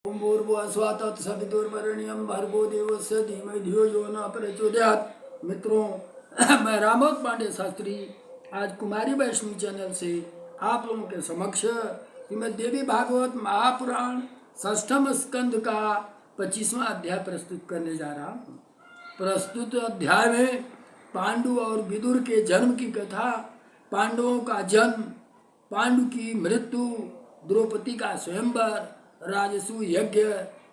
ओम भूर्भुवस्सुः तत्सवितुर्वरेण्यं भर्गो देवस्य धीमहि धियो यो न प्रचोदयात्। मित्रों, मैं रामोद पांडे शास्त्री आज कुमारी वैष्णवी चैनल से आप लोगों के समक्ष श्रीमद् देवी भागवत महापुराण षष्ठम स्कंद का 25वां अध्याय प्रस्तुत करने जा रहा हूँ। प्रस्तुत अध्याय में पांडु और विदुर के जन्म की कथा, पांडवों का जन्म, पांडु की मृत्यु, द्रौपदी का स्वयंवर, राजसूय यज्ञ,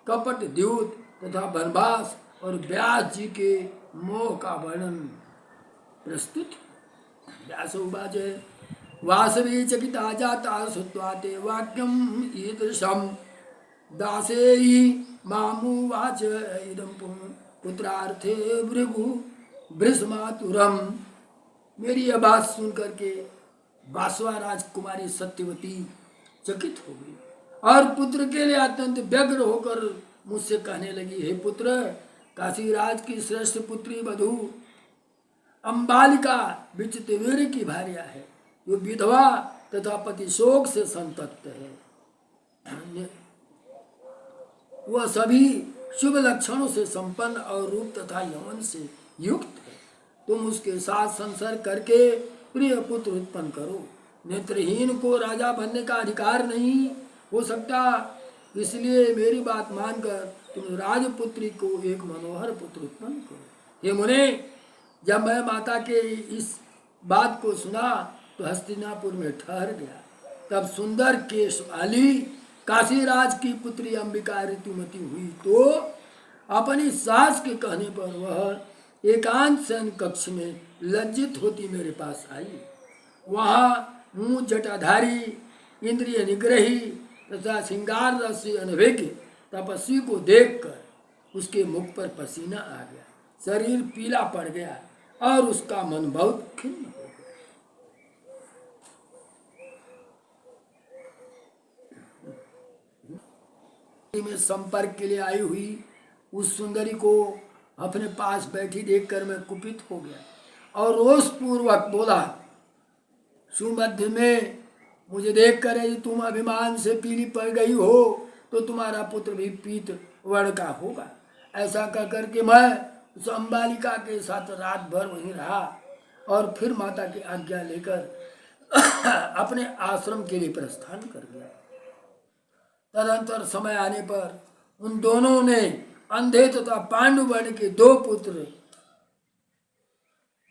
कपट द्यूत तथा वनवास और व्यास जी के मोह का वर्णन प्रस्तुत। व्यास उवाच वासवे चकिता जाता श्रुत्वा ते वाक्यम ईदृशम दासेयि मामुवाच इदं पुत्रार्थे भृगु भृशमातुरम। मेरी यह बात सुन करके बासवा राजकुमारी सत्यवती चकित हो गई और पुत्र के लिए अत्यंत व्यग्र होकर मुझसे कहने लगी, हे पुत्र, काशीराज की श्रेष्ठ पुत्री वधु अम्बालिका विचित्रवीर्य की भार्या है, जो विधवा तथा पति शोक से संतप्त है। वह सभी शुभ लक्षणों से संपन्न और रूप तथा यौवन से युक्त है। तुम उसके साथ संसर्ग करके प्रिय पुत्र उत्पन्न करो। नेत्रहीन को राजा बनने का अधिकार नहीं हो सकता, इसलिए मेरी बात मानकर तुम राजपुत्री को एक मनोहर पुत्र उत्पन्न करो। हे मुने, जब मैं माता के इस बात को सुना तो हस्तिनापुर में ठहर गया। तब सुंदर केश वाली काशीराज की पुत्री अंबिका ऋतुमती हुई तो अपनी सास के कहने पर वह एकांत शयन कक्ष में लज्जित होती मेरे पास आई। वहाँ मुँह जटाधारी, इंद्रिय निग्रही तथा श्रृंगार रस से अनभिज्ञ तपस्वी को देखकर उसके मुख पर पसीना आ गया, शरीर पीला पड़ गया और उसका मन बहुत खिन्न हो गया। में संपर्क के लिए आई हुई उस सुंदरी को अपने पास बैठी देखकर मैं कुपित हो गया और रोष पूर्वक बोला, सुमध्य में मुझे देखकर यदि तुम अभिमान से पीली पड़ गई हो तो तुम्हारा पुत्र भी पीत वर्ण का होगा। ऐसा कह करके मैं उस अम्बालिका के साथ रात भर वहीं रहा और फिर माता की आज्ञा लेकर अपने आश्रम के लिए प्रस्थान कर गया। तदंतर समय आने पर उन दोनों ने अंधे तथा पांडु वर्ण के 2 पुत्र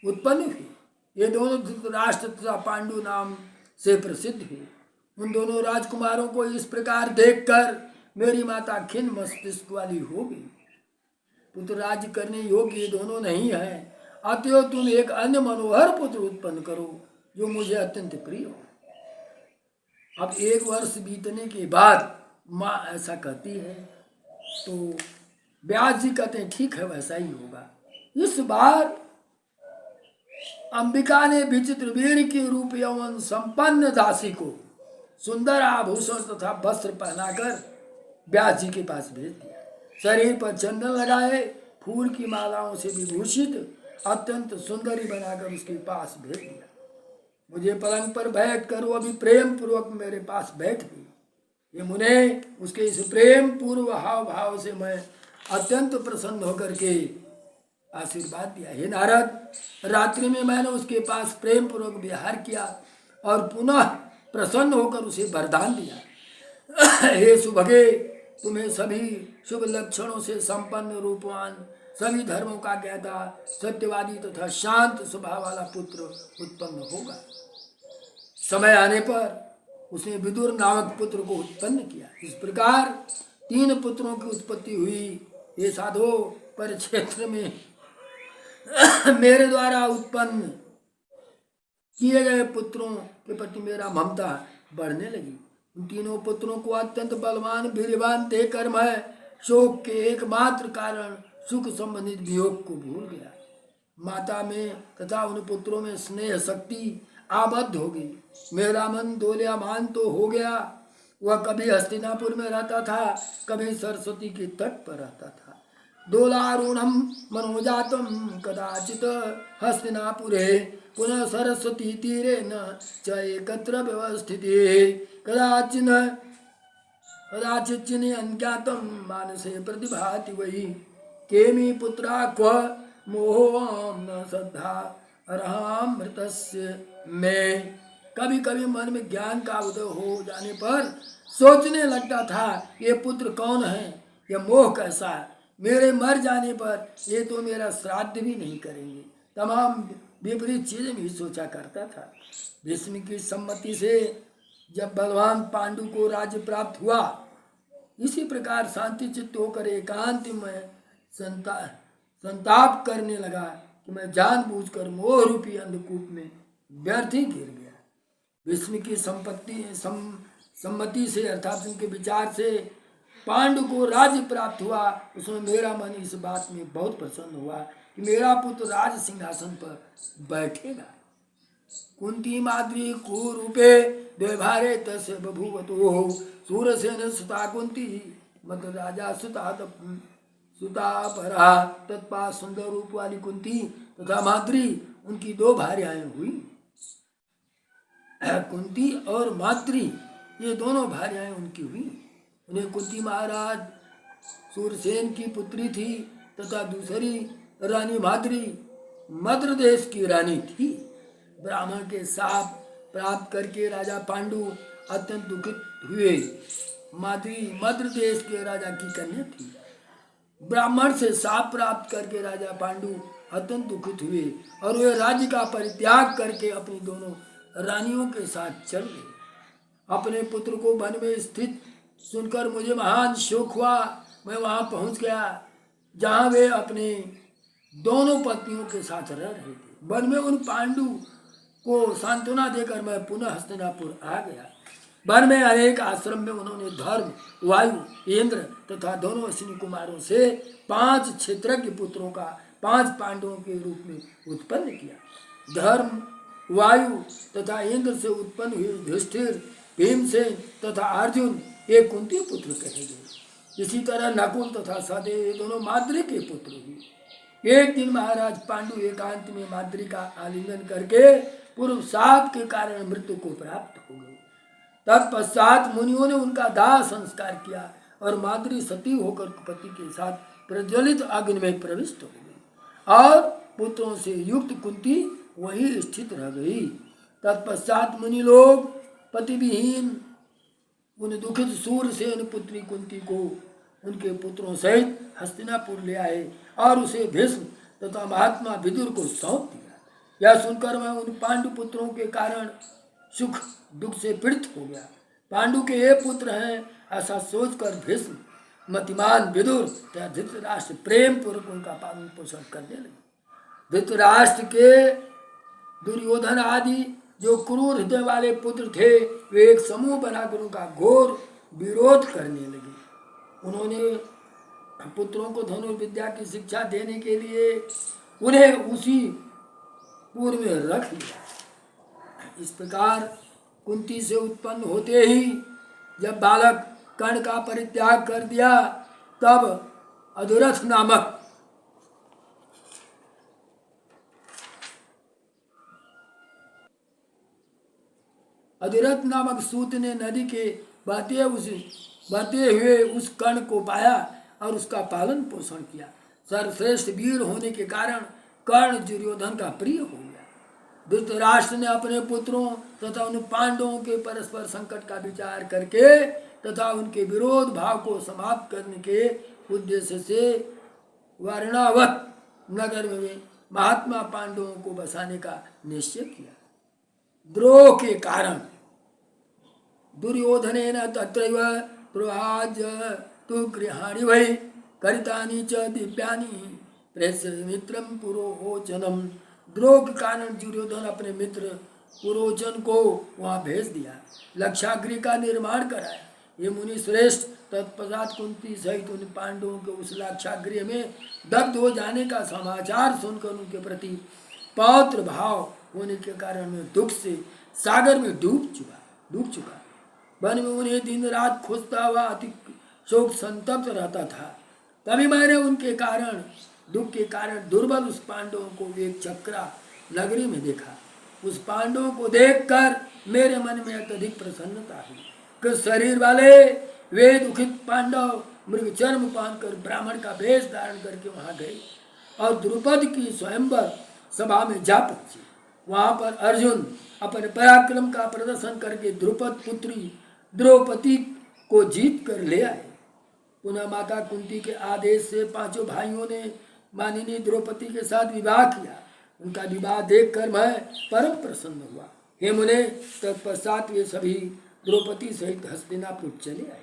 उत्पन्न हुए। ये दोनों धृतराष्ट्र तथा पांडु नाम से प्रसिद्ध हुए। उन दोनों राजकुमारों को इस प्रकार देखकर मेरी माता खिन्न मस्तिष्क वाली हो गई। पुत्र राज्य करने योग्य ये दोनों नहीं है, अतएव तुम एक अन्य मनोहर पुत्र उत्पन्न करो जो मुझे अत्यंत प्रिय हो। अब 1 वर्ष बीतने के बाद माँ ऐसा कहती है तो व्यास जी कहते हैं ठीक है, वैसा ही होगा। इस बार अंबिका ने विचित्र वीर के रूप यौवन संपन्न दासी को सुंदर आभूषण तथा वस्त्र पहनाकर व्यास जी के पास भेज दिया। शरीर पर चंदन लगाए, फूल की मालाओं से विभूषित अत्यंत सुंदरी बनाकर उसके पास भेज दिया। मुझे पलंग पर बैठ कर वो अभी प्रेम पूर्वक मेरे पास बैठ गई। ये मुने, उसके इस प्रेम पूर्व हाव भाव से मैं अत्यंत प्रसन्न होकर के आशीर्वाद दिया। हे नारद, रात्रि में मैंने उसके पास प्रेम पूर्वक विहार किया और पुनः प्रसन्न होकर उसे वरदान दिया। हे सुभगे, तुम्हें सभी शुभ लक्षणों से संपन्न, रूपवान, सभी धर्मों का ज्ञाता, सत्यवादी तथा शांत स्वभाव वाला पुत्र उत्पन्न होगा। समय आने पर उसने विदुर नामक पुत्र को उत्पन्न किया। इस प्रकार 3 पुत्रों की उत्पत्ति हुई। ये साधो परिक्षेत्र में मेरे द्वारा उत्पन्न किए गए पुत्रों के प्रति मेरा ममता बढ़ने लगी। उन 3 पुत्रों को अत्यंत बलवान वीर्यवान देखकर मैं शोक के एकमात्र कारण सुख संबंधित वियोग को भूल गया। माता में तथा उन पुत्रों में स्नेह शक्ति आबद्ध हो गई। मेरा मन दोलियामान तो हो गया। वह कभी हस्तिनापुर में रहता था, कभी सरस्वती के तट पर रहता था। दोलारूढ़म मनोजातम कदाचित हस्तिनापुरे पुनः सरस्वती तीरे न च एकत्र व्यवस्थिते कदाचिन कदाचिच्चिने अज्ञातं मानसे प्रतिभाति वही केमि पुत्रा क्व मोहोऽहं न श्रद्धा अर्हामृतस्य में। कभी कभी मन में ज्ञान का उदय हो जाने पर सोचने लगता था ये पुत्र कौन है, यह मोह कैसा है, मेरे मर जाने पर ये तो मेरा श्राद्ध भी नहीं करेंगे। तमाम विपरीत चीजें भी सोचा करता था। भीष्म की सम्मति से जब बलवान पांडु को राज्य प्राप्त हुआ, इसी प्रकार शांति चित्त होकर एकांत में संताप करने लगा कि मैं जानबूझकर मोह रूपी अंधकूप में व्यर्थ ही गिर गया। भीष्म की सम्मति से अर्थात उनके विचार से पांडु को राज्य प्राप्त हुआ। उसमें मेरा मन इस बात में बहुत प्रसन्न हुआ कि मेरा पुत्र राज सिंहासन पर बैठेगा। कुंती माद्री कुरूपे देभारे तस्य बभूवतो सूरसेन सुता कुंती मत राजा सुता परा। तत्पा सुंदर रूप वाली कुंती तथा माद्री उनकी दो भार्याएं हुई। कुंती और माद्री ये दोनों भार्याएं उनकी हुई। उन्हें कुंती महाराज सूरसेन की पुत्री थी तथा दूसरी रानी माद्री मद्र देश की रानी थी। ब्राह्मण के शाप प्राप्त करके राजा पांडु अत्यंत दुखित हुए। माद्री मद्र देश के राजा की कन्या थी। ब्राह्मण से शाप प्राप्त करके राजा पांडु अत्यंत दुखित हुए और वे राज्य का परित्याग करके अपनी दोनों रानियों के साथ चल गए। अपने पुत्र को वन में स्थित सुनकर मुझे महान शोक हुआ। मैं वहां पहुंच गया जहां वे अपने दोनों पत्नियों के साथ रह रहे थे। वन में उन पांडु को सांत्वना देकर मैं पुनः हस्तिनापुर आ गया। वन में अनेक आश्रम में उन्होंने धर्म, वायु, इंद्र तथा दोनों अश्विनी कुमारों से 5 क्षेत्रज्ञ पुत्रों का 5 पांडवों के रूप में उत्पन्न किया। धर्म, वायु तथा इंद्र से उत्पन्न हुए युधिष्ठिर, भीमसेन तथा अर्जुन ये कुंती पुत्र कहे गए। इसी तरह नकुल तथा सहदेव ये दोनों माद्री के पुत्र हुए। एक दिन महाराज पांडु एकांत में माद्री का आलिंगन करके पूर्व शाप के कारण मृत्यु को प्राप्त हो गए। तत्पश्चात मुनियों ने उनका दाह संस्कार किया और माद्री सती होकर पति के साथ प्रज्वलित अग्नि में प्रविष्ट हो गई और पुत्रों से युक्त कुंती वहीं स्थित रह गई। तत्पश्चात मुनि लोग पति विहीन उन दुखित सूरसेन पुत्री कुंती को उनके पुत्रों सहित हस्तिनापुर ले आए और उसे भीष्म तथा महात्मा विदुर को सौंप दिया। यह सुनकर मैं उन पांडु पुत्रों के कारण सुख दुख से पीड़ित हो गया। पांडु के ये पुत्र हैं ऐसा सोचकर भीष्म, मतिमान विदुर तथा धृतराष्ट्र प्रेम पूर्वक उनका पालन पोषण करने लगे। धृतराष्ट्र के दुर्योधन आदि जो क्रूर हृदय वाले पुत्र थे वे एक समूह बनाकर उनका घोर विरोध करने लगे। उन्होंने पुत्रों को धनुर्विद्या की शिक्षा देने के लिए उन्हें उसी पूर्व में रख लिया। इस प्रकार कुंती से उत्पन्न होते ही जब बालक कर्ण का परित्याग कर दिया तब अधुरथ नामक सूत ने नदी के बहते हुए उस कर्ण को पाया और उसका पालन पोषण किया। सर्वश्रेष्ठ वीर होने के कारण कर्ण दुर्योधन का प्रिय हो गया। धृतराष्ट्र ने अपने पुत्रों तथा उन पांडवों के परस्पर संकट का विचार करके तथा उनके विरोध भाव को समाप्त करने के उद्देश्य से वर्णावत नगर में महात्मा पांडवों को बसाने का निश्चय किया। द्रोह के कारण दुर्योधनेन तत्रैव द्रोहाज तु गृहाणि वै करितानि च दिव्यानि प्रेष्य मित्रं पुरोचनम। द्रोह के कारण दुर्योधन अपने मित्र पुरोचन को वहाँ भेज दिया, लक्षागृह का निर्माण कराया। ये मुनि श्रेष्ठ तत्पश्चात कुंती सहित उन पांडवों के उस लक्षागृह में दग्ध हो जाने का समाचार सुनकर उनके प्रति पौत्र भाव होने के कारण मैं दुख से सागर में डूब चुका। वन में उन्हें दिन रात खोजता हुआ अति शोक संतप्त रहता था। तभी मैंने उनके कारण दुख के कारण दुर्बल उस पांडवों को एक चक्रा नगरी में देखा। उस पांडवों को देखकर मेरे मन में अत्यधिक प्रसन्नता हुई कि शरीर वाले वे दुखित पांडव मृग चर्म पान कर ब्राह्मण का वेश धारण करके वहां गए और द्रुपद की स्वयंवर सभा में जा पहुंचे। वहां पर अर्जुन अपने पराक्रम का प्रदर्शन करके द्रुपद पुत्री द्रौपदी को जीत कर ले आए। पुनः माता कुंती के आदेश से पांचों भाइयों ने माननीय द्रौपदी के साथ विवाह किया। उनका विवाह देखकर मैं परम प्रसन्न हुआ। हे मुने, तत्पश्चात वे सभी द्रौपदी सहित हस्तिनापुर चले आए।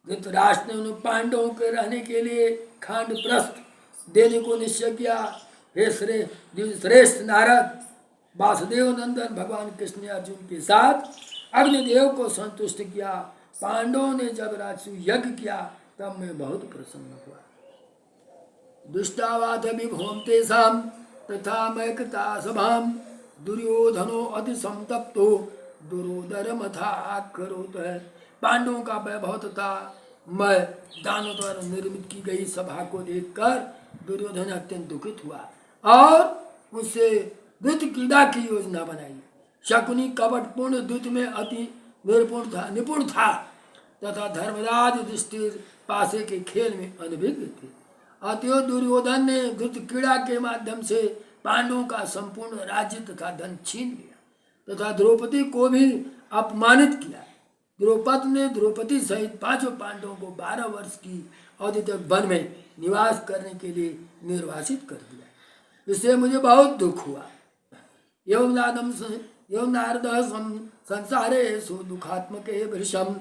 धृतराष्ट्र ने उन पांडवों के रहने के लिए खांड प्रस्थ देने को निश्चय किया। हे श्रेष्ठ नारद, वासुदेव नंदन भगवान कृष्ण ने अर्जुन के साथ अग्निदेव को संतुष्ट किया। पांडवों ने जब राजसु यज्ञ किया तब मैं बहुत प्रसन्न हुआ। दुष्टावाद विभोम तेषाम तथा मैकता सभाम दुर्योधनो अति संतप्तो दुरोदर मथा करोत। पांडवों का वैभव तथा मैं दानों द्वारा निर्मित की गई सभा को देखकर दुर्योधन अत्यंत दुखित हुआ और उससे द्वित क्रीड़ा की योजना बनाई। शकुनी कपटपूर्ण द्वित में अति निपुण था तथा धर्मराज युधिष्ठिर पासे के खेल में अनभिज्ञ थे। अतएव दुर्योधन ने द्वित क्रीड़ा के माध्यम से पांडवों का संपूर्ण राज्य तथा धन छीन लिया तथा द्रौपदी को भी अपमानित किया। द्रौपद ने द्रौपदी सहित पांचों पांडवों को 12 वर्ष की अवधि तक वन में निवास करने के लिए निर्वासित कर दिया। इससे मुझे बहुत दुख हुआ। एवं नारद संसारे सो दुखात्मक भृशम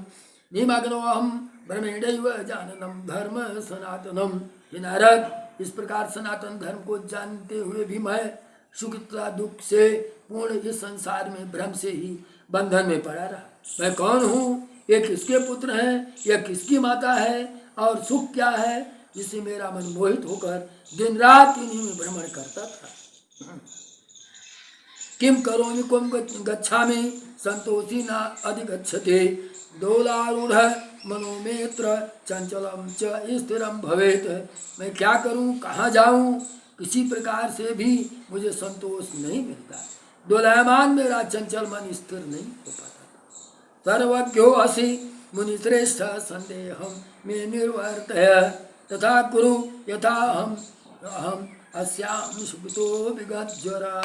निमग्नोहम ब्रह्मेणैव जाननम धर्म सनातनम। हे नारद, इस प्रकार सनातन धर्म को जानते हुए भी मैं सुख तथा दुख से पूर्ण इस संसार में भ्रम से ही बंधन में पड़ा रहा। मैं कौन हूँ, ये किसके पुत्र हैं, यह किसकी माता है और सुख क्या है, जिससे मेरा मन मोहित होकर दिन रात इन्हीं में भ्रमण करता था। किम करोमि कुम गच्छामि संतोषी न अधिगच्छते दोलारूढ़ मनोमेत्र चंचलम च स्थिरम भवेत। मैं क्या करूं, कहाँ जाऊं, किसी प्रकार से भी मुझे संतोष नहीं मिलता। दोलायमान मेरा चंचल मन स्थिर नहीं हो पाता। सर्वज्ञो असि मुनिश्रेष्ठ संदेहम मे निर्वर्तय तथा कुरु यथा अहम अस्याम सुखतो विगत ज्वरा।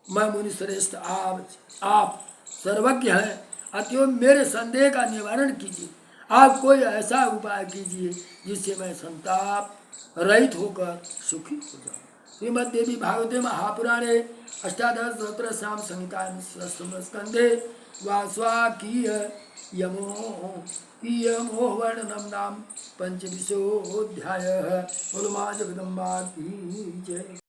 मैं मुनिश्रेष्ठ आप सर्वज्ञ हैं, अतएव मेरे संदेह का निवारण कीजिए। आप कोई ऐसा उपाय कीजिए जिससे मैं संताप रहित होकर सुखी हो जाऊं। श्रीमद्देवी भागवते महापुराणे अष्टादशसहस्रशां संहितायां स्कंधे वासवाकीय यमो वर्णनम नाम 25 अध्यायः। बोलो मां जगदम्बा की जय।